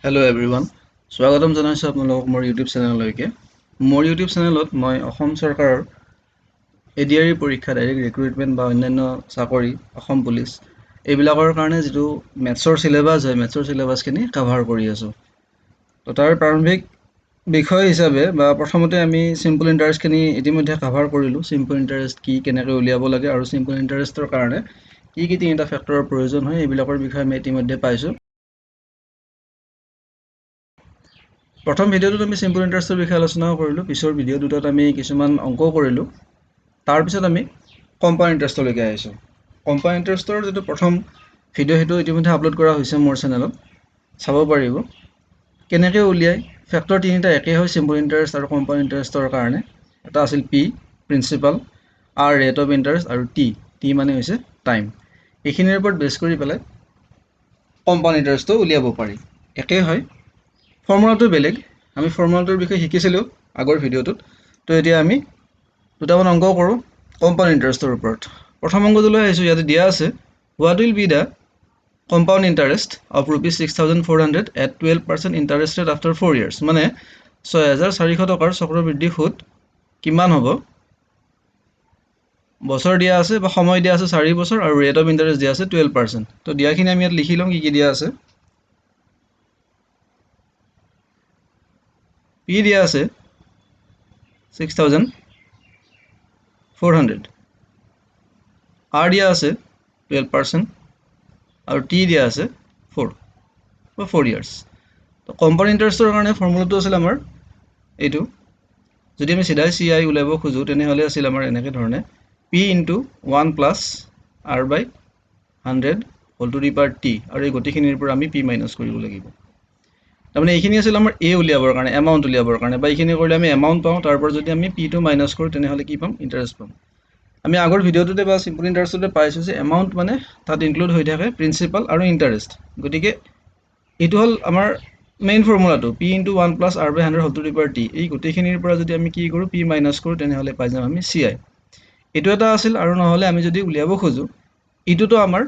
Hello' everyone, স্বাগতম জনাইছোঁ আপোনালোকক মোৰ ইউটিউব চেনেললৈকে। মোৰ ইউটিউব চেনেলত মই অসম চৰকাৰৰ ADRE পৰীক্ষা, ডাইৰেক্ট ৰিক্ৰুইটমেণ্ট বা অন্যান্য চাকৰি, অসম পুলিচ এইবিলাকৰ কাৰণে যিটো মেথছৰ চিলেবাছ হয়, মেথছৰ চিলেবাছখিনি কাভাৰ কৰি আছোঁ। তো তাৰ প্ৰাৰম্ভিক বিষয় হিচাপে বা প্ৰথমতে আমি চিম্পল ইণ্টাৰেষ্টখিনি ইতিমধ্যে কাভাৰ কৰিলোঁ। চিম্পল ইণ্টাৰেষ্ট কি, কেনেকৈ উলিয়াব লাগে আৰু চিম্পল ইণ্টাৰেষ্টৰ কাৰণে কি কি তিনিটা ফেক্টৰৰ প্ৰয়োজন হয় এইবিলাকৰ বিষয়ে আমি ইতিমধ্যে পাইছোঁ। প্ৰথম ভিডিঅ'টোত আমি চিম্পল ইণ্টাৰেষ্টৰ বিষয়ে আলোচনা কৰিলোঁ। পিছৰ ভিডিঅ' দুটাত আমি কিছুমান অংকও কৰিলোঁ। তাৰপিছত আমি কম্পাউণ্ড ইণ্টাৰেষ্টলৈকে আহিছোঁ। কম্পাউণ্ড ইণ্টাৰেষ্টৰ যিটো প্ৰথম ভিডিঅ' সেইটো ইতিমধ্যে আপলোড কৰা হৈছে মোৰ চেনেলত, চাব পাৰিব। কেনেকৈ উলিয়াই ফেক্টৰ তিনিটা একেই হয় চিম্পল ইণ্টাৰেষ্ট আৰু কম্পাউণ্ড ইণ্টাৰেষ্টৰ কাৰণে। এটা আছিল P principal, R rate of interest আৰু টি মানে হৈছে টাইম। এইখিনিৰ ওপৰত বেছ কৰি পেলাই কম্পাউণ্ড ইণ্টাৰেষ্টটো উলিয়াব পাৰি। একেই হয়, ফৰ্মুলাটো বেলেগ। আমি ফৰ্মুলাটোৰ বিষয়ে শিকিছিলোঁ আগৰ ভিডিঅ'টোত। তো এতিয়া আমি দুটামান অংক কৰোঁ কম্পাউণ্ড ইণ্টাৰেষ্টৰ ওপৰত। প্ৰথম অংকটোলৈ আহিছোঁ। ইয়াতে দিয়া আছে, what will be the compound interest of ₹6,400 at 12% interest rate after 4 years। মানে 6,400 টকাৰ চক্ৰবৃদ্ধি সুদ কিমান হ'ব? বছৰ দিয়া আছে বা সময় দিয়া আছে 4 বছৰ আৰু ৰেট অফ ইণ্টাৰেষ্ট দিয়া আছে 12%। তো দিয়াখিনি আমি ইয়াত লিখি ল'ম কি কি দিয়া আছে। পি দিয়া আছে 6,400, আৰ দিয়া আছে 12% আৰু টি দিয়া আছে 4 বা 4 years। তো কম্পাউণ্ড ইণ্টাৰেষ্টৰ কাৰণে ফৰ্মুলাটো আছিল আমাৰ এইটো। যদি আমি চিধাই CI উলিয়াব খোজোঁ তেনেহ'লে আছিল আমাৰ এনেকৈ ধৰণে, P into 1 plus R by 100 whole to the power T, আৰু এই গোটেইখিনিৰ পৰা আমি পি মাইনাছ কৰিব লাগিব। তাৰমানে এইখিনি আছিল আমাৰ এ উলিয়াবৰ কাৰণে, এমাউণ্ট উলিয়াবৰ কাৰণে, বা এইখিনি কৰিলে আমি এমাউণ্ট পাওঁ। তাৰ পৰা যদি আমি পিটো মাইনাছ কৰোঁ তেনেহ'লে কি পাম? ইণ্টাৰেষ্ট পাম। আমি আগৰ ভিডিঅ'টোতে বা চিম্পল ইণ্টাৰেষ্টতে পাইছোঁ যে এমাউণ্ট মানে তাত ইনক্লুড হৈ থাকে প্ৰিন্সিপাল আৰু ইণ্টাৰেষ্ট। গতিকে এইটো হ'ল আমাৰ মেইন ফৰ্মুলাটো, P into 1 plus R by 100 whole to the power T. এই গোটেইখিনিৰ পৰা যদি আমি কি কৰোঁ? পি মাইনাছ কৰোঁ তেনেহ'লে পাই যাম আমি CI। এইটো এটা আছিল। আৰু নহ'লে আমি যদি উলিয়াব খোজোঁ, এইটোতো আমাৰ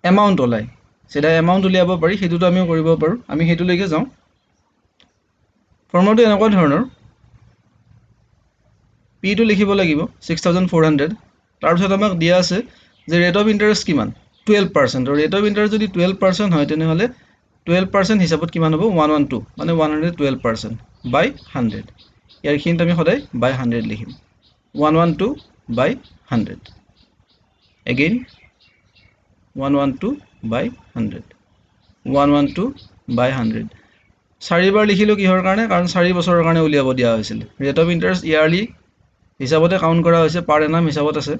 এমাউণ্ট ওলায়, চিধা এমাউণ্ট উলিয়াব পাৰি, সেইটোতো আমিও কৰিব পাৰোঁ। আমি সেইটোলৈকে যাওঁ। ফৰ্মুলাটো এনেকুৱা ধৰণৰ, পিটো লিখিব লাগিব 6,400। তাৰপিছত আমাক দিয়া আছে যে ৰেট অফ ইণ্টাৰেষ্ট কিমান? 12%। আৰু ৰেট অফ ইণ্টাৰেষ্ট যদি 12% হয় তেনেহ'লে 12% হিচাপত কিমান হ'ব? 112, মানে 112% বাই 100। ইয়াৰখিনিত আমি সদায় বাই 100 লিখিম, 112 বাই 100। এগেইন 112 বাই 100, 112 বাই 100। 4 বাৰ লিখিলোঁ কিহৰ কাৰণে? কাৰণ 4 বছৰৰ কাৰণে উলিয়াব দিয়া হৈছিল। ৰেট অফ ইণ্টাৰেষ্ট ইয়াৰলি হিচাপতে কাউণ্ট কৰা হৈছে, পাৰ এনাম হিচাপত আছে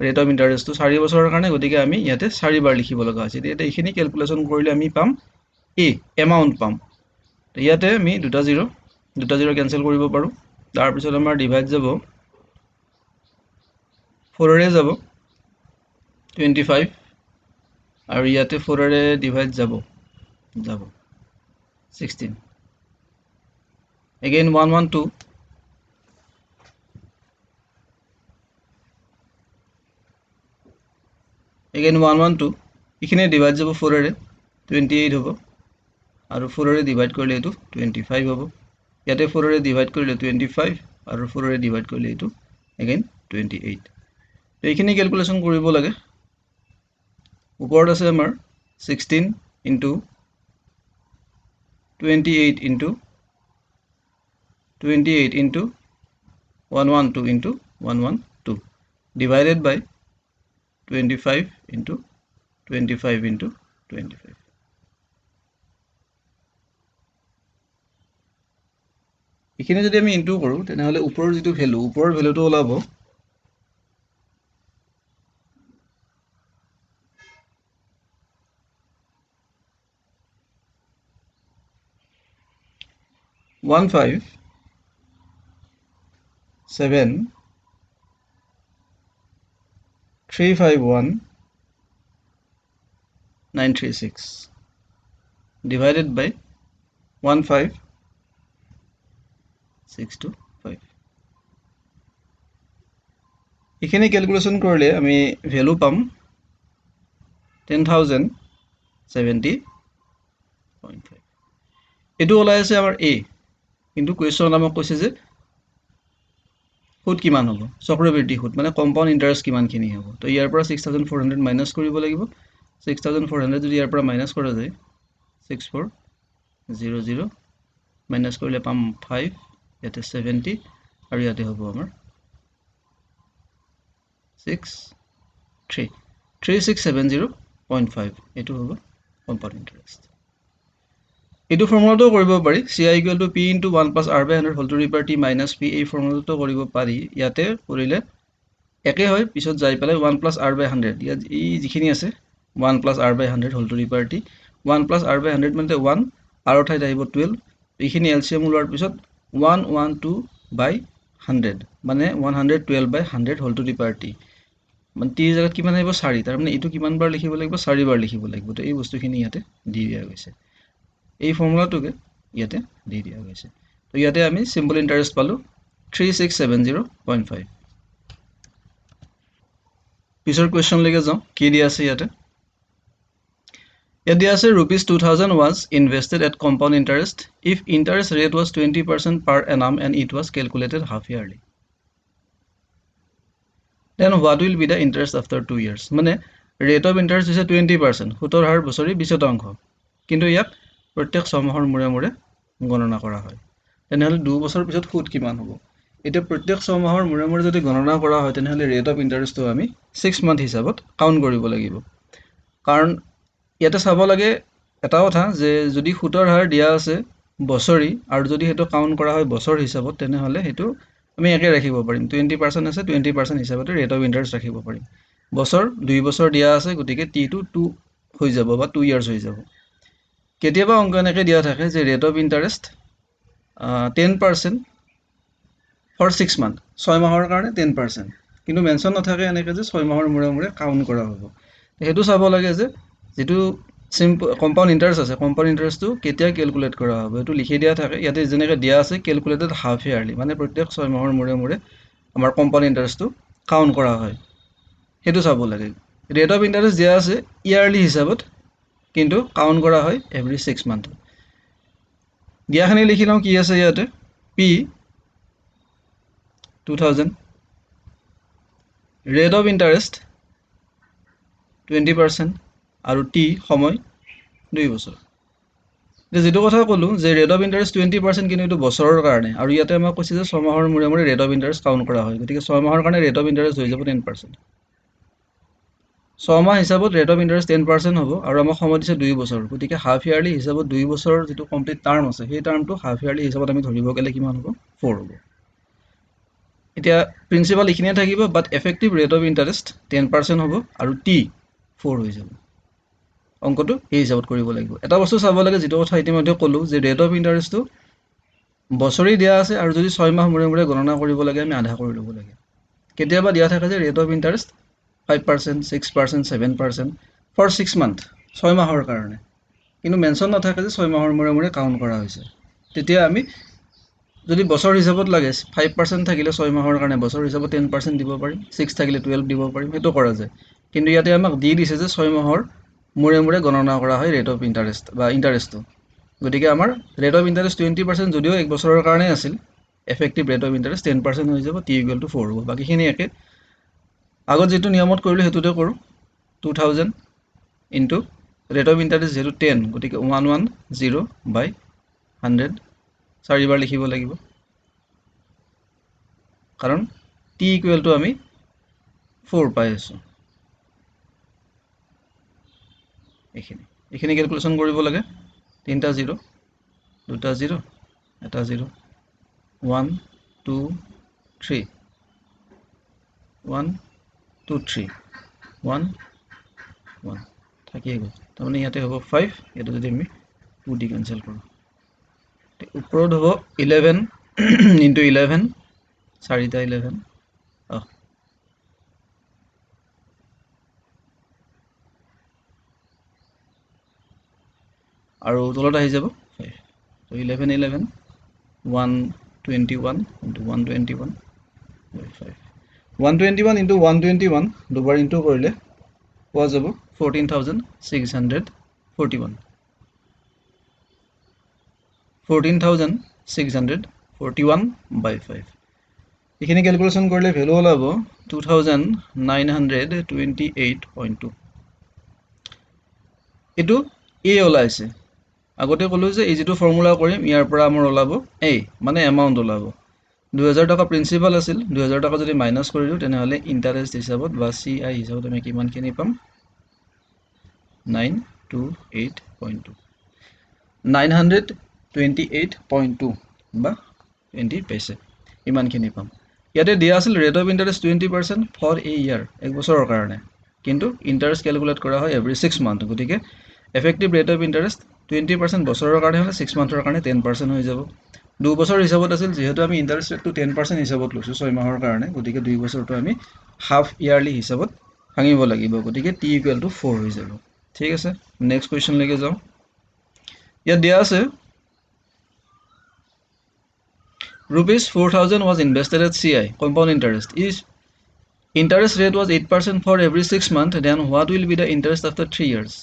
ৰেট অফ ইণ্টাৰেষ্টটো 4 বছৰৰ কাৰণে। গতিকে আমি ইয়াতে 4 বাৰ লিখিব লগা হৈছে। ইয়াতে এইখিনি কেলকুলেশ্যন কৰিলে আমি পাম এমাউণ্ট পাম। ইয়াতে আমি দুটা জিৰ' কেনচেল কৰিব পাৰোঁ। তাৰপিছত আমাৰ ডিভাইড যাব 4ৰে যাব 25, আৰু ইয়াতে 4ৰে ডিভাইড যাব 16। এগেইন 112, এগেইন 112, এইখিনি ডিভাইড যাব 4ৰে 28 হ'ব, আৰু 4ৰে ডিভাইড কৰিলে এইটো 25 হ'ব। ইয়াতে 4ৰে ডিভাইড কৰিলে 25, আৰু 4ৰে ডিভাইড কৰিলে এইটো এগেইন 28। তো এইখিনি কেলকুলেশ্যন কৰিব লাগে। ওপৰত আছে আমাৰ 16 ইনটু 28 ইনটু 112 ইনটু 112 ডিভাইডেড বাই 25 ইনটু 25 ইনটু 25। এইখিনি যদি আমি ইনটু কৰোঁ তেনেহ'লে ওপৰৰ যিটো ভেলু, ওপৰৰ ভেলুটো ওলাব 157,351,936 ডিভাইডেড বাই 15625। এইখিনি কেলকুলেশ্যন কৰিলে আমি ভেলু পাম 10,000 70.5 এইটো ওলাই আছে আমাৰ A কিন্তু কুৱেশ্যনত আমাক কৈছে যে সুদ কিমান হ'ব চক্ৰবৃদ্ধি সুদ মানে কম্পাউণ্ড ইণ্টাৰেষ্ট কিমানখিনি হ'ব তো ইয়াৰ পৰা 6400 মাইনাছ কৰিব লাগিব 6400 যদি ইয়াৰ পৰা মাইনাছ কৰা যায় 6400 মাইনাছ কৰিলে পাম 5 ইয়াতে 70 আৰু ইয়াতে হ'ব আমাৰ 3670.5 এইটো হ'ব কম্পাউণ্ড ইণ্টাৰেষ্ট এইটো ফৰ্মুলাটো কৰিব পাৰি CI equal to P into 1 plus R by 100 whole to the power T minus P এই ফৰ্মুলাটো কৰিব পাৰি ইয়াতে কৰিলে একে হয় পিছত যাই পেলাই 1 plus R by 100 ইয়াত এই যিখিনি আছে 1 plus R by 100 whole to the power T 1 plus R by 100 মানে 1 আৰু ঠাইত আহিব 12 এইখিনি LCM ওলোৱাৰ পিছত 112 by 100 মানে 112 by 100 whole to the power T মানে T জায়গাত কিমান আহিব 4 তাৰ মানে এইটো কিমান বাৰ লিখিব লাগিব 4 বাৰ লিখিব লাগিব তো এই বস্তুখিনি ইয়াতে দি দিয়া গৈছে এই ফৰ্মুলাটোকে ইয়াতে দি দিয়া গৈছে তো ইয়াতে আমি সিম্পল ইন্টাৰেস্ট পালো 3670.5 পিছৰ কোৱেশ্চন লৈকে যাও কি দিয়া আছে ইয়াতে ইয়াত দিয়া আছে ₹2000 was invested at compound interest if interest rate was 20% per annum and it was calculated half yearly then what will be the interest after 2 years মানে rate of interest is 20% সুতৰ হাৰ বছৰি 20% কিন্তু ইয়াক প্ৰত্যেক ছমাহৰ মূৰে মূৰে গণনা কৰা হয় তেনেহলে 2 বছৰ পিছত সুদ কিমান হ'ব এটা প্ৰত্যেক ছমাহৰ মূৰে মূৰে যদি গণনা কৰা হয় তেনেহলে ৰেট অফ ইন্টাৰেষ্টটো আমি 6 মান্থ হিচাপত কাউন্ট কৰিব লাগিব কাৰণ ইয়াতে চাব লাগে এটা কথা যে যদি সুতৰ হাৰ দিয়া আছে বছৰি আৰু যদি হেতু কাউন্ট কৰা হয় বছৰ হিচাপত তেনেহলে হেতু আমি একে ৰাখিব পাৰিম 20% আছে 20% হিচাপতে ৰেট অফ ইন্টাৰেষ্ট ৰাখিব পাৰিম বছৰ 2 বছৰ দিয়া আছে গতিকে টি টু 2 হৈ যাব বা 2 ইয়াৰ্স হৈ যাব কেতিয়াবা অংক এনেকৈ দিয়া থাকে যে rate of interest 10% for 6 month 6 মাহৰ কাৰণে 10% কিন্তু মেনশন নাথাকে এনেকৈ যে 6 মাহৰ মূৰে মূৰে কাউন্ট কৰা হ'ব হেতু চাব লাগে যে যেটো সিম্পল কম্পাউণ্ড ইন্টাৰেষ্ট আছে কম্পাউণ্ড ইন্টাৰেষ্টটো কেতিয়া ক্যালকুলেট কৰা হ'ব এটো লিখি দিয়া থাকে ইয়াতে যেনেকৈ দিয়া আছে ক্যালকুলেটেড হাফ ইয়াৰলি মানে প্ৰত্যেক 6 মাহৰ মূৰে মূৰে আমাৰ কম্পাউণ্ড ইন্টাৰেষ্টটো কাউন্ট কৰা হয় হেতু চাব লাগে ৰেট অফ ইন্টাৰেষ্ট দিয়া আছে ইয়াৰলি হিচাপত কিন্তু কাউন্ট কৰা হয় এভৰি 6 মান্থ দিয়াখানি লিখি লওঁ কি আছে ইয়াতে P 2000 rate of interest 20% আৰু T সময় 2 বছৰ যেটো কথা কলো যে ৰেট অফ ইন্টাৰেষ্ট 20% কিন্তু এটো বছৰৰ কাৰণে আৰু ইয়াতে আমাক কৈছে যে 6 মাহৰ মূৰে মূৰে ৰেট অফ ইন্টাৰেষ্ট কাউন্ট কৰা হয় গতিকে 6 মাহৰ কাৰণে ৰেট অফ ইন্টাৰেষ্ট হৈ যাব 10% 6 মাহ হিচাপত ৰেট অফ ইন্টাৰেষ্ট 10% হ'ব আৰু আমাক সময় দিছে 2 বছৰ গতিকে হাফ ইয়াৰলি হিচাপত 2 বছৰ যেটো কমপ্লিট টাৰ্ম আছে সেই টাৰ্মটো হাফ ইয়াৰলি হিচাপত আমি ধৰিব গলে কিমান হ'ব 4 হ'ব এতিয়া প্ৰিন্সিপাল ইখিনে থাকিব বাট এফেক্টিভ ৰেট অফ ইন্টাৰেষ্ট 10% হ'ব আৰু T 4 হৈ যাব অংকটো এই হিচাপত কৰিব লাগিব এটা বস্তু চাব লাগে যেটো কথা ইতিমধ্যে কলো যে ৰেট অফ ইন্টাৰেষ্টটো বছৰি দিয়া আছে আৰু যদি 6 মাহ মূৰে মূৰে গণনা কৰিব লাগে আমি আধা কৰি ল'ব লাগে কেতিয়াবা দিয়া থাকে যে rate of interest 5% 6% 7% for 6 month 6 মাহৰ কাৰণে কিন্তু মেনশন নাথাকে যে 6 মাহৰ মূৰে মূৰে কাউন্ট কৰা হৈছে তেতিয়া আমি যদি বছৰ হিচাপত লাগে 5% থাকিলে 6 মাহৰ কাৰণে বছৰ হিচাপত 10% দিব পাৰিম 6 থাকিলে 12 দিব পাৰিম হেতু কৰা যায় কিন্তু ইয়াতে আমাক দি দিছে যে 6 মাহৰ মূৰে মূৰে গণনা কৰা হয় ৰেট অফ ইন্টাৰেষ্ট বা ইন্টাৰেষ্টটো গতিকে আমাৰ ৰেট অফ ইন্টাৰেষ্ট 20% যদিও এক বছৰৰ কাৰণে আছিল এফেক্টিভ ৰেট অফ ইন্টাৰেষ্ট 10% হৈ যাব T = 4 হ'ব বাকিখিনি একে আগত যেটো নিয়মত কৰিলো হেতুতে কৰো 2000 into rate of interest যেটো 10 গতিকে 110 by 100 চাৰিবাৰ লিখিব লাগিব কাৰণ T = আমি 4 পাই আছো এখিনি ক্যালকুলেশন কৰিব লাগে তিনটা 0 দুটা 0 এটা 0 1 2 3 1 2 3 1 1 থাকিয়ে গ'ল তাৰমানে ইয়াতে হ'ব 5 এটা যদি আমি 2 দি ক্যান্সেল কৰো ওপৰত হ'ব 11 into 11 চাৰিটা 11 আৰু তলত আহি যাব 5 তো 11 11 121 into 121 5 121 into 121 দুবাৰ ইনটু কৰিলে পোৱা যাব 14640 41 14,641 by 5 এইখিনি ক্যালকুলেশন কৰিলে ভ্যালু ওলাব 2928.2 এটো এ ওলাইছে আগতে কলো যে এই যেটো ফৰ্মুলা কৰিম ইয়াৰ পৰা আমাৰ ওলাব এ মানে এমাউন্ট ওলাব 2000 টাকা প্ৰিন্সিপাল আছিল 2000 টাকা যদি মাইনাস কৰি দিও তেনে হলে ইন্টারেস্ট হিসাবত বা সিআই হিসাবত আমি কিমান খিনি পাম 928.2 928.2 বা 20 পইচা ইমান খিনি পাম ইয়াতে দিয়া আছিল rate of interest 20% for a ইয়াৰ এক বছৰৰ কাৰণে কিন্তু ইন্টাৰেস্ট ক্যালকুলেট কৰা হয় এভৰি 6 মান্থ গতিকে effective rate of interest 20% বছৰৰ কাৰণে হলে 6 মান্থৰ কাৰণে 10% হৈ যাব 2 বছৰ হিচাপত আছিল যেহেতু আমি ইন্টাৰেস্ট ৰেটটো 10% হিচাপত লৈছো 6 মাহৰ কাৰণে গতিকে 2 বছৰটো আমি হাফ ইয়াৰলি হিচাপত ভাঙিব লাগিব গতিকে t = 4 হৈ যাব ঠিক আছে নেক্সট কোৱেশ্চন লৈকে যাও ইয়াত দিয়া আছে rupees 4000 was invested at CI compound interest is interest rate was 8% for every 6 months then what will be the interest after 3 years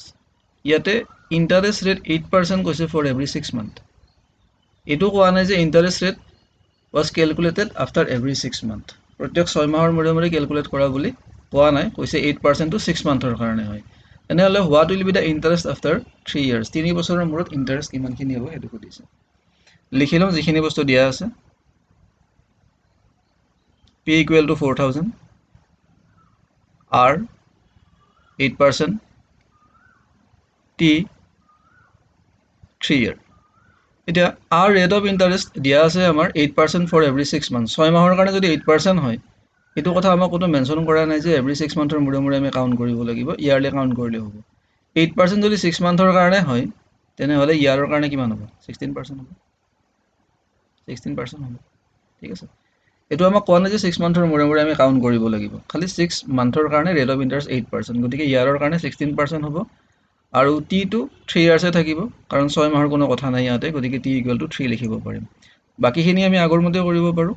ইয়াতে interest rate 8% কৈছে for every 6 month এটো কোৱা নাই যে interest rate was calculated after every 6 month প্ৰত্যেক 6 মাহৰ মূৰে মূৰে ক্যালকুলেট কৰা বুলি কোৱা নাই কৈছে 8% to 6 মান্থৰ কাৰণে হয় এনেহলে what will be the interest after 3 years 3 বছৰৰ মূৰত interest কিমান খিনি হ'ব এটো কৈছে লিখিলম যিখিনি বস্তু দিয়া আছে p = 4000 r 8% t 3 year এতিয়া r rate of interest দিয়া আছে আমাৰ 8% for every 6 months 6 মাহৰ কাৰণে যদি 8% হয় এটো কথা আমাক কোনো মেনশন কৰা নাই যে every 6 মান্থৰ মূৰে মূৰে আমি কাউন্ট কৰিব লাগিব ইয়াৰলি কাউন্ট কৰিলে হ'ব 8% যদি 6 মান্থৰ কাৰণে হয় তেনে হলে ইয়াৰৰ কাৰণে কিমান হ'ব 16% হ'ব 16% হ'ব ঠিক আছে এটো আমাক কোৱা নাই যে 6 মান্থৰ মূৰে মূৰে আমি কাউন্ট কৰিব লাগিব খালি 6 মান্থৰ কাৰণে ৰেট অফ ইন্টাৰেস্ট 8% গতিকে ইয়াৰৰ কাৰণে 16% হ'ব আৰু t টো 3 ইয়াৰ্স থাকিব কাৰণ 6 মাহৰ কোনো কথা নাই ইয়াতে গতিকে t = 3 লিখিব পাৰিম বাকিখিনি আমি আগৰ মতে কৰিব পাৰো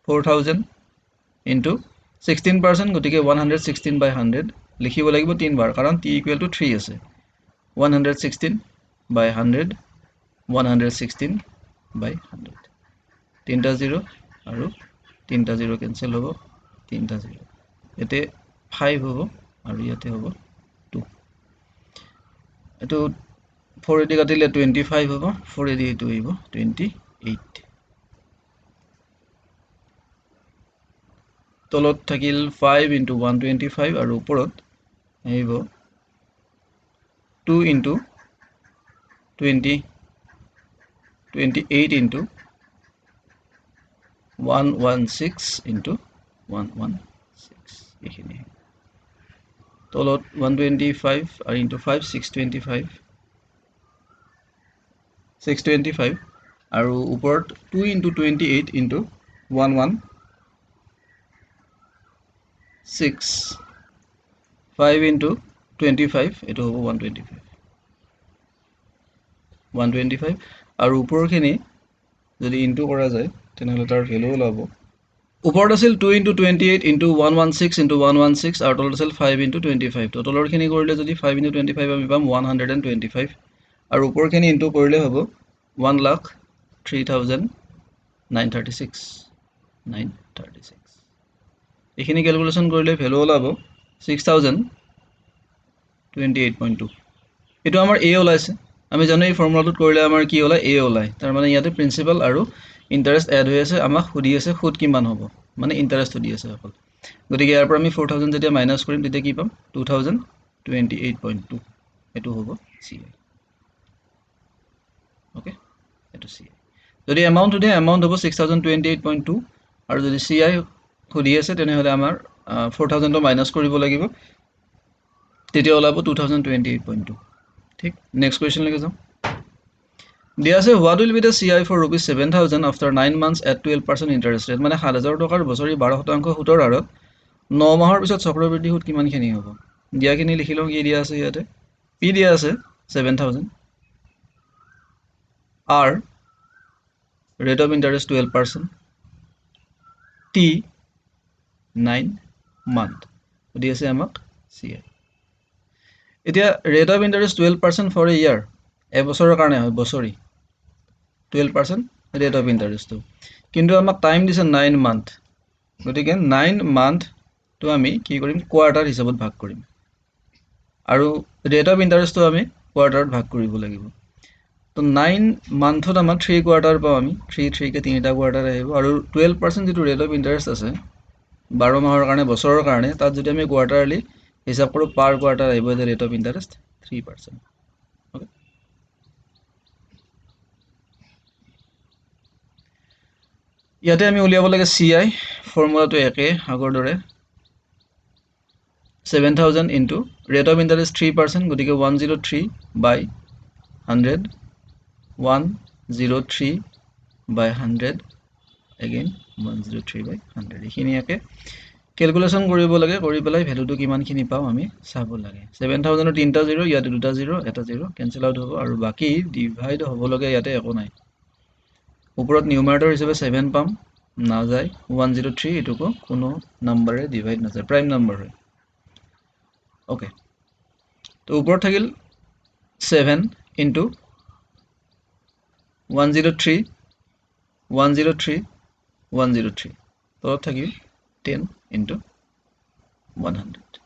4000 into 16% গতিকে 116 by 100 লিখিব লাগিব 3 বাৰ কাৰণ t = 3 আছে 116 by 100 116 by 100 তিনটা 0 আৰু তিনটা 0 কেনসেল হ'ব তিনটা 0 এতে 5 হ'ব আৰু ইয়াতে হ'ব 2 এটো 4 এদি কাটিলে 25 হ'ব 4 এদি এটো আহিব 28 তলত থাকিল 5 into 125 আৰু ওপৰত আহিব 2 into 28 into 116 into 116 এখিনি তলত 125 আৰু into 5 625 আৰু ওপৰত 2 into 28 into 116 5 into 25 এটো হ'ব 125 আৰু ওপৰখিনি যদি ইনটু কৰা যায় তেনেহলে তাৰ ভ্যালু ওলাব ওপৰত আছিল 2 into 28 into 116 into 116 আৰু তলত আছিল 5 into 25 তো তলৰখিনি কৰিলে যদি 5 into 25 আমি পাম 125 আৰু ওপৰখিনি ইনটু কৰিলে হ'ব 1,03,936 এইখিনি ক্যালকুলেশন কৰিলে ভ্যালু ওলাব 6028.2 এটো আমাৰ a ওলাইছে আমি জানো এই ফৰ্মুলাটোত কৰিলে আমাৰ কি ওলাই a ওলাই তাৰ মানে ইয়াতে প্ৰিন্সিপাল আৰু ইন্টারেস্ট এড হৈ আছে আমাক খুদি আছে খুদ কিমান হ'ব মানে ইন্টারেস্ট খুদি আছে অকল গতিকে ইয়াৰ পৰা আমি 4000 যেতিয়া মাইনাস কৰিম তেতিয়া কি পাম 2028.2 এটো হ'ব CI ওকে এটো CI যদি এমাউন্ট উঠে এমাউন্ট হ'ব 6028.2 আৰু যদি CI খুদি আছে তেনে হলে আমাৰ 4000 টো মাইনাস কৰিব লাগিব তেতিয়া ওলাব 2028.2 ঠিক নেক্সট কোৱেশ্চন লৈকে যাও দিয়া আছে what will be the CI for rupees 7000 after 9 months at 12% interest rate মানে 7000 টকাৰ বছৰি 12% সুতৰ হাৰত 9 মাহৰ পিছত চক্ৰবৃদ্ধি সুত কিমানখিনি হ'ব দিয়াখিনি লিখিলো কি দিয়া আছে ইয়াতে p দিয়া আছে 7000 r rate of interest 12% t 9 month দি আছে আমাক CI এতিয়া rate of interest 12% for a year, এবছৰৰ কাৰণে হয়, বছৰি 12% ৰেট অফ ইণ্টাৰেষ্টটো, কিন্তু আমাক টাইম দিছে 9 মান্থ, গতিকে 9 মান্থটো আমি কি কৰিম, কোৱাৰ্টাৰ হিচাপত ভাগ কৰিম, আৰু ৰেট অফ ইণ্টাৰেষ্টটো আমি কোৱাৰ্টাৰত ভাগ কৰিব লাগিব। তো 9 মান্থত আমাৰ 3 কোৱাৰ্টাৰ পাওঁ আমি, 3কে 3টা কোৱাৰ্টাৰ আহিব, আৰু 12% যিটো ৰেট অফ ইণ্টাৰেষ্ট আছে 12 মাহৰ কাৰণে, বছৰৰ কাৰণে, তাত যদি আমি কোৱাৰ্টাৰলি হিচাপ কৰোঁ, পাৰ কোৱাৰ্টাৰ আহিব যে ৰেট অফ ইণ্টাৰেষ্ট 3%। অ'কে, ইয়াতে আমি উলিয়াব লাগে CI, ফৰ্মুলাটো একে আগৰ দৰে, 7,000 ইনটু ৰেট অফ ইণ্টাৰেষ্ট 3%, গতিকে 103 বাই 100, 103 বাই 100, এগেইন 103 বাই 100, এইখিনি একে কেলকুলেশ্যন কৰিব লাগে, কৰি পেলাই ভেলুটো কিমানখিনি পাওঁ আমি চাব লাগে। 7,000ৰ 3টা 0, ইয়াতে 2টা 0, এটা 0 কেঞ্চেল আউট হ'ব, আৰু বাকী ডিভাইড হ'বলগীয়া ইয়াতে একো নাই। ওপৰত নিউমাৰেটৰ হিচাপে 7 পাম, নাযায়, 103, এইটোকো কোনো নাম্বাৰে ডিভাইড নাযায়, প্ৰাইম নাম্বাৰ হয়। অ'কে, তো ওপৰত থাকিল 7 ইনটু 103, 103, 103, তলত থাকিল 10 ইনটু 100,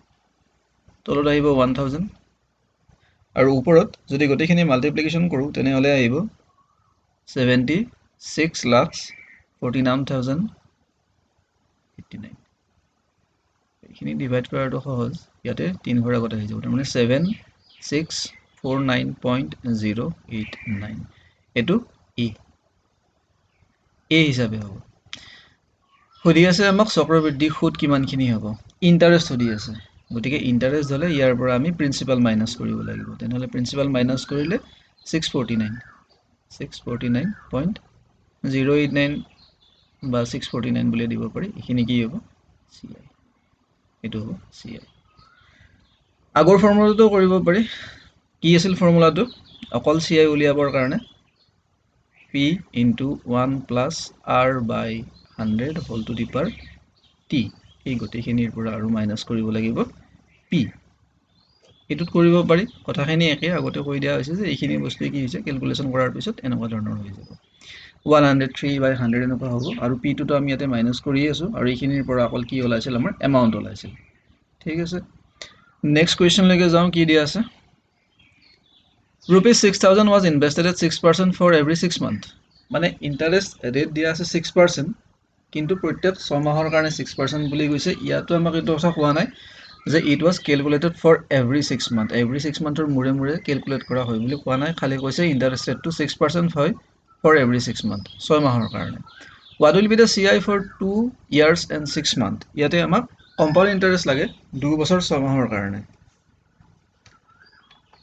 তলত আহিব 1000, আৰু ওপৰত যদি গোটেইখিনি মাল্টিপ্লিকেশ্যন কৰোঁ তেনেহ'লে আহিব 76,49,059, এইখিনি ডিভাইড কৰাটো সহজ, ইয়াতে 3 ঘৰ আগত আহি যাব, তাৰমানে 7649.089, এইটো এ হিচাপে হ'ব। সুধি আছে আমাক চক্ৰবৃদ্ধি সুদ কিমানখিনি হ'ব, ইণ্টাৰেষ্ট সুধি আছে, গতিকে ইণ্টাৰেষ্ট হ'লে ইয়াৰ পৰা আমি প্ৰিন্সিপাল মাইনাছ কৰিব লাগিব, তেনেহ'লে প্ৰিন্সিপাল মাইনাছ কৰিলে 649.089 বা 649 বুলি দিব পাৰি, এইখিনি কি হ'ব, CI, এইটো হ'ব CI। আগৰ ফৰ্মুলাটো কৰিব পাৰি, কি আছিল ফৰ্মুলাটো, অকল CI উলিয়াবৰ কাৰণে P into 1 plus R by 100 whole to the power T, এই গোটেইখিনিৰ পৰা আৰু মাইনাছ কৰিব লাগিব P, এইটোত কৰিব পাৰি, কথাখিনি একে, আগতে কৈ দিয়া হৈছে যে এইখিনি বস্তুৱে কি হৈছে, কেলকুলেশ্যন কৰাৰ পিছত এনেকুৱা ধৰণৰ হৈ যাব, 103 বাই 100 এনেকুৱা হ'ব, আৰু Pটোতো আমি ইয়াতে মাইনাছ কৰি আছোঁ, আৰু এইখিনিৰ পৰা অকল কি ওলাইছিল, আমাৰ এমাউণ্ট ওলাইছিল। ঠিক আছে, নেক্সট কুৱেশ্যনলৈকে যাওঁ, কি দিয়া আছে, ₹6,000 was invested at 6% for every 6 months, মানে ইণ্টাৰেষ্ট ৰেট দিয়া আছে 6%, কিন্তু প্ৰত্যেক 6 মাহৰ কাৰণে 6% বুলি কৈছে, ইয়াতো আমাক এইটো কথা কোৱা নাই যে it was calculated for every 6 month, every 6 মান্থৰ মূৰে মূৰে কেলকুলেট কৰা হয় বুলি কোৱা নাই, খালি কৈছে ইণ্টাৰেষ্ট ৰেটটো 6% হয় ফৰ এভৰি 6 মান্থ, 6 মাহৰ কাৰণে। What will be the CI for 2 years and 6 months, ইয়াতে আমাক কম্পাউণ্ড ইণ্টাৰেষ্ট লাগে 2 বছৰ 6 মাহৰ কাৰণে,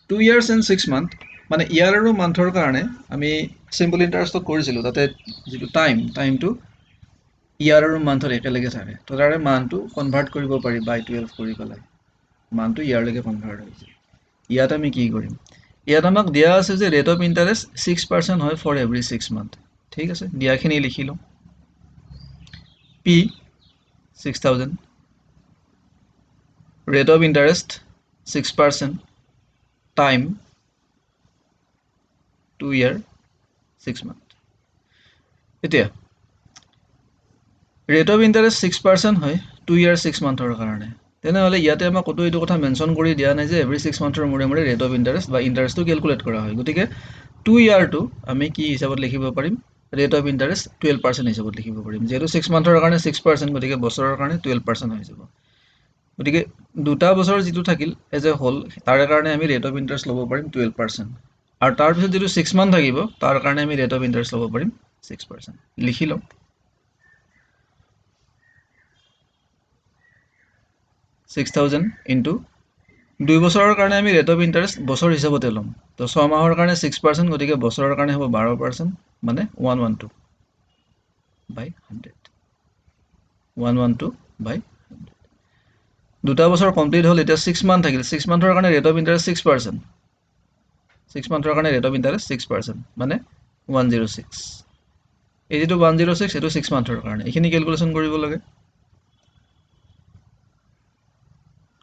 2 years and 6 months, মানে ইয়াৰ আৰু মান্থৰ কাৰণে আমি চিম্পল ইণ্টাৰেষ্টত কৰিছিলোঁ, তাতে যিটো টাইমটো ইয়াৰ আৰু মান্থৰ একেলগে থাকে, তো তাৰে মানটো কনভাৰ্ট কৰিব পাৰি বাই 12 কৰি পেলাই, মানটো ইয়াৰলৈকে কনভাৰ্ট হৈ যায়। ইয়াত আমি কি কৰিম, ইয়াত আমাক দিয়া আছে যে ৰেট অফ ইণ্টাৰেষ্ট 6% হয় ফৰ এভৰি 6 মান্থ, ঠিক আছে, দিয়াখিনি লিখি লওঁ, P 6,000, rate of interest 6%, time 2 year 6 month। এতিয়া ৰেট অফ ইণ্টাৰেষ্ট 6% হয় 2 year 6 monthৰ কাৰণে, তেনেহ'লে ইয়াতে আমাক ক'তো এইটো কথা মেনশ্যন কৰি দিয়া নাই যে এভৰি 6 মান্থৰ মূৰে মূৰে ৰেট অফ ইণ্টাৰেষ্ট বা ইণ্টাৰেষ্টটো কেলকুলেট কৰা হয়, গতিকে 2 yearটো আমি কি হিচাপত লিখিব পাৰিম, ৰেট অফ ইণ্টাৰেষ্ট 12% হিচাপত লিখিব পাৰিম, যিহেতু 6 মান্থৰ কাৰণে 6%, গতিকে বছৰৰ কাৰণে 12% হৈ যাব, গতিকে 2টা বছৰ যিটো থাকিল এজ এ হোল, তাৰে কাৰণে আমি ৰেট অফ ইণ্টাৰেষ্ট ল'ব পাৰিম 12%, আৰু তাৰপিছত যিটো 6 মান্থ থাকিব তাৰ কাৰণে আমি ৰেট অফ ইণ্টাৰেষ্ট ল'ব পাৰিম 6%, লিখি লওঁ, 6,000 ইনটু 2 বছৰৰ কাৰণে আমি ৰেট অফ ইণ্টাৰেষ্ট বছৰ হিচাপতে ল'ম, তো 6 মাহৰ কাৰণে 6%, গতিকে বছৰৰ কাৰণে হ'ব 12%, মানে 112 বাই 100, 112 বাই 100, 2টা বছৰ কমপ্লিট হ'ল, এতিয়া 6 মান্থ থাকিল, 6 মান্থৰ কাৰণে ৰেট অফ ইণ্টাৰেষ্ট 6%, 6 মান্থৰ কাৰণে ৰেট অফ ইণ্টাৰেষ্ট 6%, মানে 106, এই যিটো 106 এইটো 6 মান্থৰ কাৰণে, এইখিনি কেলকুলেশ্যন কৰিব লাগে,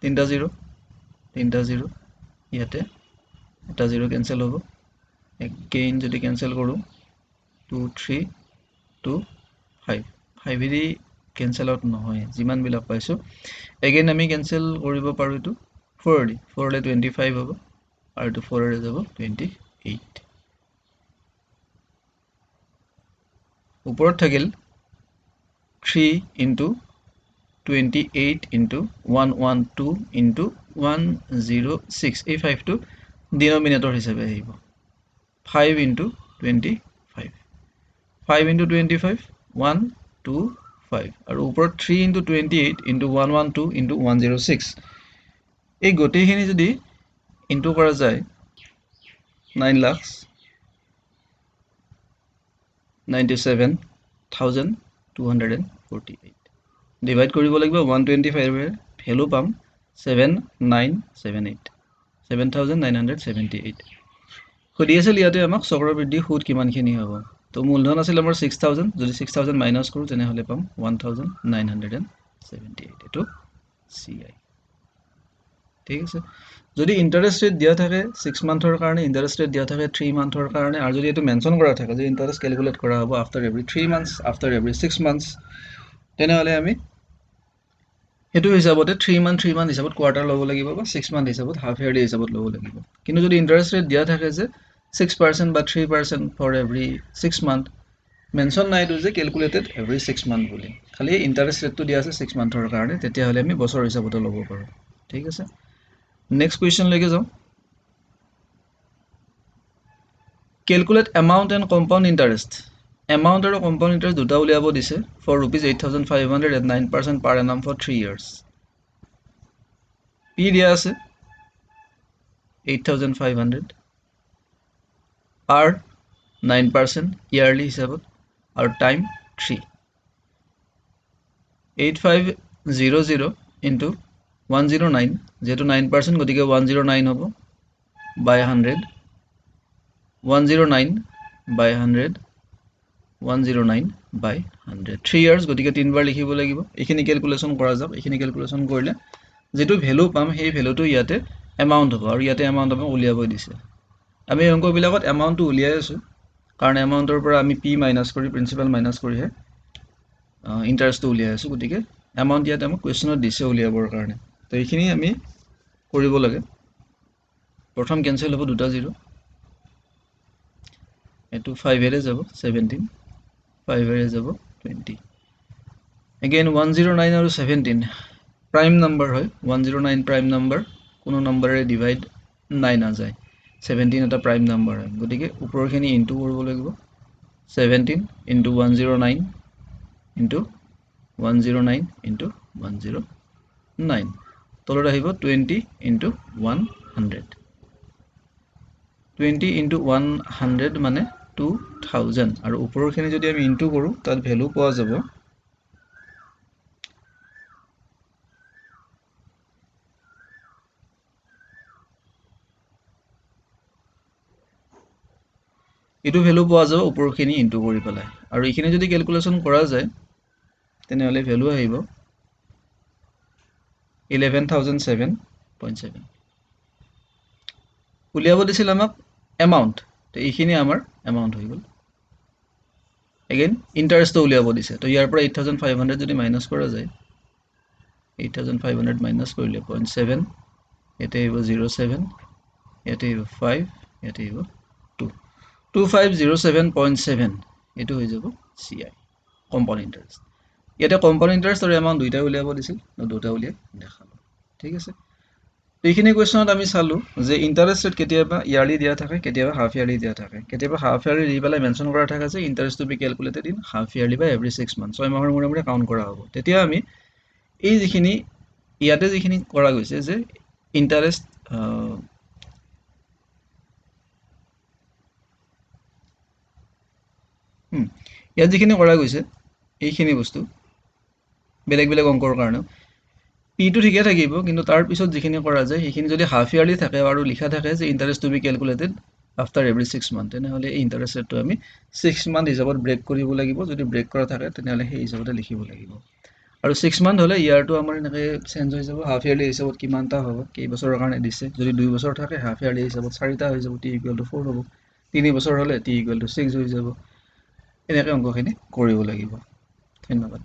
3টা 0, 3টা 0, ইয়াতে এটা 0 কেনসেল হ'ব এগেইন যদি কেনসেল কৰোঁ 2 3 2 5 5 এদি কেনসেল আউট নহয় যিমানবিলাক পাইছোঁ এগেইন আমি কেনসেল কৰিব পাৰোঁ এইটো 4 দি 4 লে 25 হ'ব আৰু এইটো 4 ৰে যাব 28 ওপৰত থাকিল 3 into 28 into 112 into 106 এই 5 টো ডিনোমিনেটৰ হিচাপে আহিব 5 into 25 5 into 25 125 আৰু ওপৰত 3 into 28 into 112 into 106 এই গোটেইখিনি যদি ইনটু কৰা যায় 9,97,248 ডিভাইড কৰিব লাগিব 125 ৰে ভ্যালু পাম 7978 7978 সুধি আছিল ইয়াতে আমাক চক্ৰবৃদ্ধি সুদ কিমানখিনি হ'ব তো মূলধন আছিল আমাৰ 6000 যদি 6000 মাইনাস কৰো তেনেহলে পাম 1978 এটো CI ঠিক আছে যদি ইন্টাৰেস্ট ৰেট দিয়া থাকে 6 মান্থৰ কাৰণে ইন্টাৰেস্ট ৰেট দিয়া থাকে 3 মান্থৰ কাৰণে আৰু যদি এটো মেনশন কৰা থাকে যে ইন্টাৰেস্ট ক্যালকুলেট কৰা হ'ব after every 3 months after every 6 months তেনেহলে আমি এটো হিসাবতে 3 মান্থ হিসাবত কোয়ার্টার লব লাগিব বা 6 মান্থ হিসাবত হাফ ইয়ারলি হিসাবত লব লাগিব কিন্তু যদি ইন্টারেস্ট রেট দিয়া থাকে যে 6% বা 3% for every 6 month মেনশন নাই তো যে ক্যালকুলেটেড every 6 month বুলি খালি ইন্টারেস্ট রেট তো দিয়া আছে 6 মান্থৰ কাৰণে তেতিয়া হলে আমি বছৰ হিসাবত লব পাৰো ঠিক আছে নেক্সট কোৱেশ্চন লৈকে যাও calculate amount and compound interest amount আৰু compound interest দুটা উলিয়াব দিছে for rupees 8500 at 9% per annum for 3 years p দিয়া আছে 8500 r 9% yearly হিসাবত আৰু টাইম 3 8500 into 109 যেটো 9% গতিকে 109 হ'ব by 100 109 by 100 109 by 100 3 years গতিকে তিনবাৰ লিখিব লাগিব এখিনি ক্যালকুলেশন কৰা যাব এখিনি ক্যালকুলেশন কৰিলে যেটো ভ্যালু পাম সেই ভ্যালুটো ইয়াতে এমাউন্ট হ'ব আৰু ইয়াতে এমাউন্ট আমি উলিয়াব দিছে আমি অংক বিলাকত এমাউন্টটো উলিয়াই আছো কাৰণ এমাউন্টৰ পৰা আমি p মাইনাস কৰি প্ৰিন্সিপাল মাইনাস কৰি হে ইন্টাৰেস্টটো উলিয়াই আছো গতিকে এমাউন্ট ইয়াতে আমাক কোৱেশ্চনত দিছে উলিয়াবৰ কাৰণে তো এইখিনি আমি কৰিব লাগে প্ৰথম কেনসেল হ'ব দুটা 0 এটো 5 এৰে যাব 17 5 এৰে যাব 20 again 109 আৰু 17 প্ৰাইম নাম্বাৰ হয় 109 প্ৰাইম নাম্বাৰ কোনো নম্বৰে ডিভাইড নাই না যায় 17 এটা প্ৰাইম নাম্বাৰ হয় গতিকে উপৰখিনি ইনটু কৰিব লাগিব 17 into 109 into 109 into 109 তলত আহিব 20 into 100 20 into 100 মানে 2000 আৰু উপৰখিনি যদি আমি ইনটু কৰো তাত ভ্যালু পোৱা যাব এটো ভ্যালু পোৱা যাব উপৰখিনি ইনটু কৰি পেলাই আৰু এইখিনি যদি ক্যালকুলেশন কৰা যায় তেনেহলে ভ্যালু আহিব 11007.7 উলিয়াব দিছিল আমাক এমাউন্ট তো এইখিনি আমাৰ এমাউন্ট হৈ গল again ইন্টাৰেস্ট উলিয়াব দিছে তো ইয়াৰ পৰা 8500 যদি মাইনাস কৰা যায় 8500 মাইনাস কৰিলে 0.7 এতে আহিব 07 এতে আহিব 5 এতে আহিব 2 2507.7 এটো হৈ যাব CI কম্পাউণ্ড ইন্টারেস্ট ইয়াতে কম্পাউণ্ড ইন্টারেস্ট আৰু এমাউন্ট দুইটা উলিয়াব দিছিল দুটা উলিয়াই দেখালো ঠিক আছে এইখিনি কোৱেশ্চনত আমি চালো যে ইন্টাৰেস্ট ৰেট কেতিয়াবা ইয়াৰলি দিয়া থাকে কেতিয়াবা হাফ ইয়াৰলি দিয়া থাকে কেতিয়াবা হাফ ইয়াৰলি দি পেলাই মেনশন কৰা থাকে যে interest to be calculated in half yearly বা এভৰি 6 মান্থ 6 মাহৰ মূৰে মূৰে কাউন্ট কৰা হ'ব তেতিয়া আমি এই যিখিনি ইয়াতে যিখিনি কৰা গৈছে যে ইন্টাৰেস্ট ইয়াত যিখিনি কৰা গৈছে এইখিনি বস্তু বেলেগ বেলেগ অংকৰ কাৰণে p টো ঠিকে থাকিব কিন্তু তাৰ পিছত যিখিনি কৰা যায় সেইখিনি যদি হাফ ইয়াৰলি থাকে আৰু লিখা থাকে যে interest to be calculated after every 6 month তেনেহলে এই ইন্টাৰেস্ট ৰেটটো আমি 6 মান্থ হিচাপত ব্ৰেক কৰিব লাগিব যদি ব্ৰেক কৰা থাকে তেনেহলে সেই হিচাপতে লিখিব লাগিব আৰু 6 মান্থ হ'লে ইয়াৰটো আমাৰ এনেকৈ চেঞ্জ হৈ যাব, হাফ ইয়াৰলি হিচাপত কিমানটা হ'ব, কেইবছৰৰ কাৰণে দিছে। যদি 2 বছৰ থাকে হাফ ইয়াৰলি হিচাপত 4টা হৈ যাব, t=4 হ'ব। 3 বছৰ হ'লে t=6 হৈ যাব। এনেকৈ অংকখিনি কৰিব লাগিব। ধন্যবাদ।